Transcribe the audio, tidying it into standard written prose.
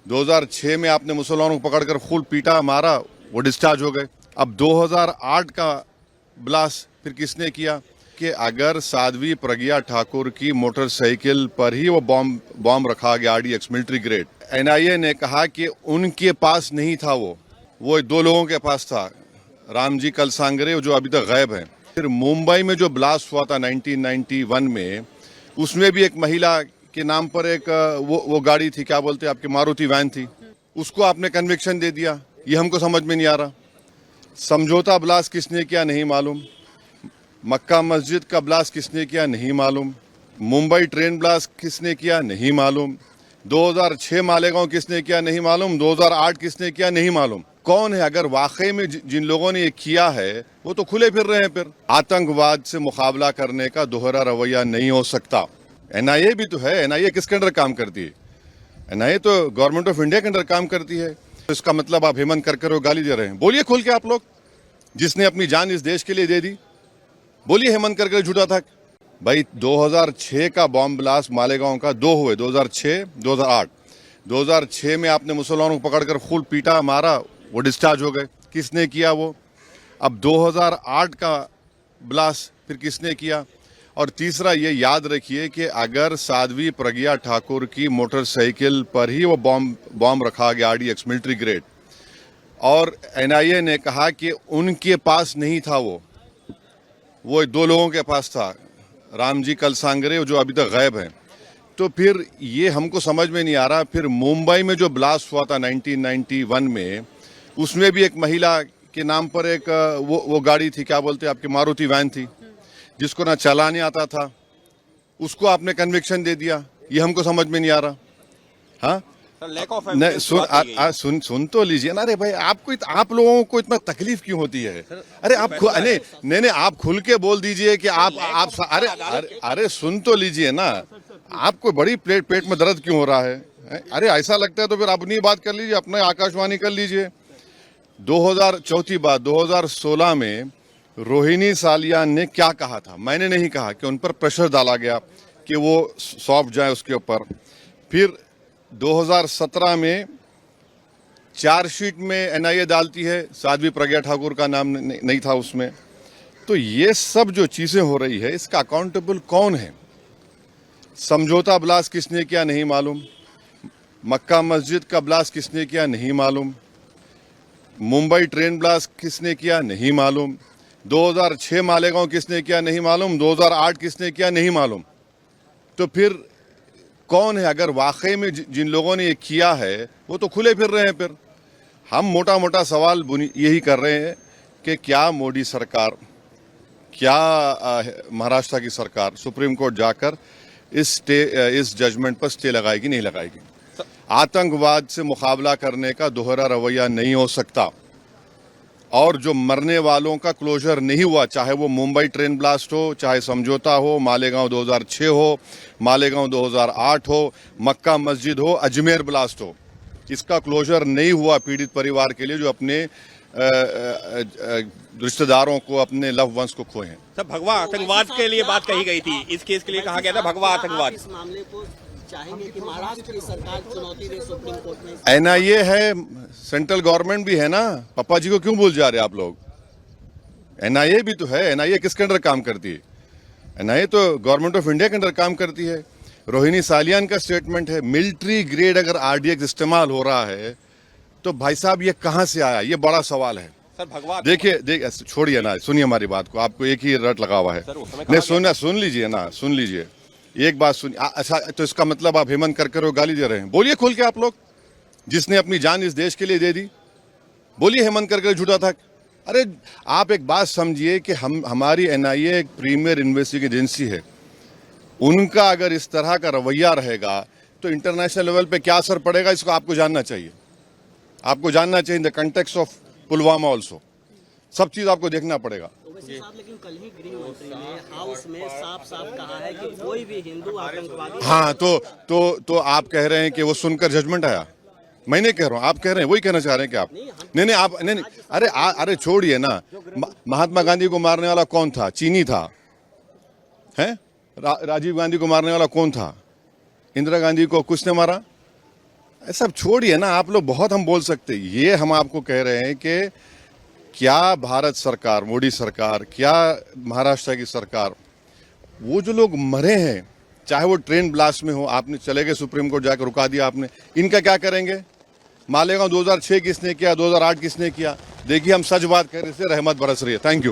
2006 में आपने मुसलमानों को पकड़कर खूब पीटा मारा, वो डिस्चार्ज हो गए। अब 2008 का ब्लास्ट फिर किसने किया कि अगर साध्वी प्रज्ञा ठाकुर की मोटरसाइकिल पर ही वो बॉम्ब रखा गया RDX मिलिट्री ग्रेड, NIA ने कहा कि उनके पास नहीं था, वो 2 लोगों के पास था, रामजी कलसांगरे जो अभी तक गायब हैं। फिर मुंबई में जो ब्लास्ट हुआ था 1991 में, उसमें भी एक महिला के नाम पर एक वो गाड़ी थी, क्या बोलते हैं आपकी, मारुति वैन थी, उसको आपने कन्विक्शन दे दिया। ये हमको समझ में नहीं आ रहा। समझौता ब्लास्ट किसने किया नहीं मालूम, मक्का मस्जिद का ब्लास्ट किसने किया नहीं मालूम, मुंबई ट्रेन ब्लास्ट किसने किया नहीं मालूम, 2006 मालेगांव किसने किया नहीं मालूम, 2008 किसने किया नहीं मालूम। कौन है? अगर वाकई में जिन लोगों ने ये किया है वो तो खुले फिर रहे हैं। फिर आतंकवाद से मुकाबला करने का दोहरा रवैया नहीं हो सकता। NIA भी तो है। NIA किसके अंडर काम करती है? NIA तो गवर्नमेंट ऑफ इंडिया के अंडर काम करती है। तो इसका मतलब आप हेमंत करकर वो गाली दे रहे हैं? बोलिए खुल के आप लोग, जिसने अपनी जान इस देश के लिए दे दी, बोलिए हेमंत करकर झूठा था। भाई 2006 का बॉम्ब ब्लास्ट मालेगांव का 2 हुए, 2006, 2008। 2006 में आपने मुसलमानों को पकड़कर खूब पीटा मारा, वो डिस्चार्ज हो गए। किसने किया वो? अब 2008 का ब्लास्ट फिर किसने किया? और तीसरा ये याद रखिए कि अगर साध्वी प्रज्ञा ठाकुर की मोटरसाइकिल पर ही वो बॉम्ब रखा गया RDX मिलिट्री ग्रेड, और NIA ने कहा कि उनके पास नहीं था, वो 2 लोगों के पास था, रामजी कलसांगरे जो अभी तक गायब हैं। तो फिर ये हमको समझ में नहीं आ रहा। फिर मुंबई में जो ब्लास्ट हुआ था 1991 में, उसमें भी एक महिला के नाम पर एक वो गाड़ी थी, क्या बोलते हैं आपकी, मारुति वैन थी, जिसको ना चलाने आता था, उसको आपने कन्विक्शन दे दिया। ये हमको समझ में नहीं आ रहा। हाँ सुन तो लीजिए ना। अरे भाई आप लोगों को इतना तकलीफ क्यों होती है? अरे आप नहीं आप खुल के बोल दीजिए कि आप अरे सुन तो लीजिए ना। आपको बड़ी पेट में दर्द क्यों हो रहा है? अरे ऐसा लगता है तो फिर अपनी बात कर लीजिए, अपने आकाशवाणी कर लीजिए। 2016 में रोहिणी सालियान ने क्या कहा था? मैंने नहीं कहा कि उन पर प्रेशर डाला गया कि वो सौंप जाए उसके ऊपर। फिर 2017 में चार्जशीट में NIA डालती है, साध्वी प्रज्ञा ठाकुर का नाम नहीं था उसमें। तो ये सब जो चीजें हो रही है, इसका अकाउंटेबल कौन है? समझौता ब्लास्ट किसने किया नहीं मालूम, मक्का मस्जिद का ब्लास्ट किसने किया नहीं मालूम, मुंबई ट्रेन ब्लास्ट किसने किया नहीं मालूम, 2006 मालेगांव किसने किया नहीं मालूम, 2008 किसने किया नहीं मालूम। तो फिर कौन है? अगर वाकई में जिन लोगों ने ये किया है वो तो खुले फिर रहे हैं। फिर हम मोटा मोटा सवाल यही कर रहे हैं कि क्या मोदी सरकार, क्या महाराष्ट्र की सरकार सुप्रीम कोर्ट जाकर इस जजमेंट पर स्टे लगाएगी नहीं लगाएगी? आतंकवाद से मुकाबला करने का दोहरा रवैया नहीं हो सकता। और जो मरने वालों का क्लोजर नहीं हुआ, चाहे वो मुंबई ट्रेन ब्लास्ट हो, चाहे समझौता हो, मालेगांव 2006 हो, मालेगांव 2008 हो, मक्का मस्जिद हो, अजमेर ब्लास्ट हो, इसका क्लोजर नहीं हुआ पीड़ित परिवार के लिए जो अपने रिश्तेदारों को, अपने लव वंस को खोए हैं। सर, भगवा आतंकवाद के लिए बात कही गई थी। इस केस के लिए कहा गया था भगवा आतंकवाद। इस मामले को चाहेंगे कि महाराष्ट्र की सरकार चुनौती दे सुप्रीम कोर्ट में। NIA है, सेंट्रल गवर्नमेंट भी है ना। पापा जी को क्यों भूल जा रहे आप लोग? NIA भी तो है। NIA किसके अंडर काम करती है? NIA तो गवर्नमेंट ऑफ इंडिया के अंडर काम करती है। रोहिणी सालियान का स्टेटमेंट है, मिलिट्री ग्रेड अगर RDX इस्तेमाल हो रहा है तो भाई साहब ये कहां से आया? ये बड़ा सवाल है। सर, भगवा देखिए छोड़िए ना, सुनिए हमारी बात को। आपको एक ही रट लगा हुआ है। नहीं सुन लीजिए ना, सुन लीजिए एक बात सुनिए। अच्छा, तो इसका मतलब आप हेमंत करकर वो गाली दे रहे हैं? बोलिए खुल के आप लोग, जिसने अपनी जान इस देश के लिए दे दी, बोलिए हेमंत करकर झूठा था। अरे आप एक बात समझिए कि हमारी NIA एक प्रीमियर इन्वेस्टिगेटिव एजेंसी है। उनका अगर इस तरह का रवैया रहेगा तो इंटरनेशनल लेवल पे क्या असर पड़ेगा, इसको आपको जानना चाहिए। आपको जानना चाहिए in the context of Pulwama also. सब चीज आपको देखना पड़ेगा। लेकिन कल ही गृह मंत्री ने हाउस में साफ कहा है कि कोई भी हिंदू आतंकवादी। हाँ, तो आप कह रहे हैं कि वो सुनकर जजमेंट आया? मैं नहीं कह रहा हूँ, आप कह रहे हैं, वही कहना चाह रहे हैं कि आप नहीं आप नहीं। अरे छोड़िए ना। महात्मा गांधी को मारने वाला कौन था? चीनी था। हैं? राजीव गांधी को मारने वाला कौन था? इंदिरा गांधी को किसने मारा? सब छोड़िए ना, आप लोग बहुत हम बोल सकते हैं। ये हम आपको कह रहे हैं कि क्या भारत सरकार, मोदी सरकार, क्या महाराष्ट्र की सरकार, वो जो लोग मरे हैं, चाहे वो ट्रेन ब्लास्ट में हो, आपने चले गए सुप्रीम कोर्ट जाकर रुका दिया आपने, इनका क्या करेंगे? मालेगांव 2006 किसने किया, 2008 किसने किया? देखिए हम सच बात कर रहे थे, रहमत बरस रही है। Thank you.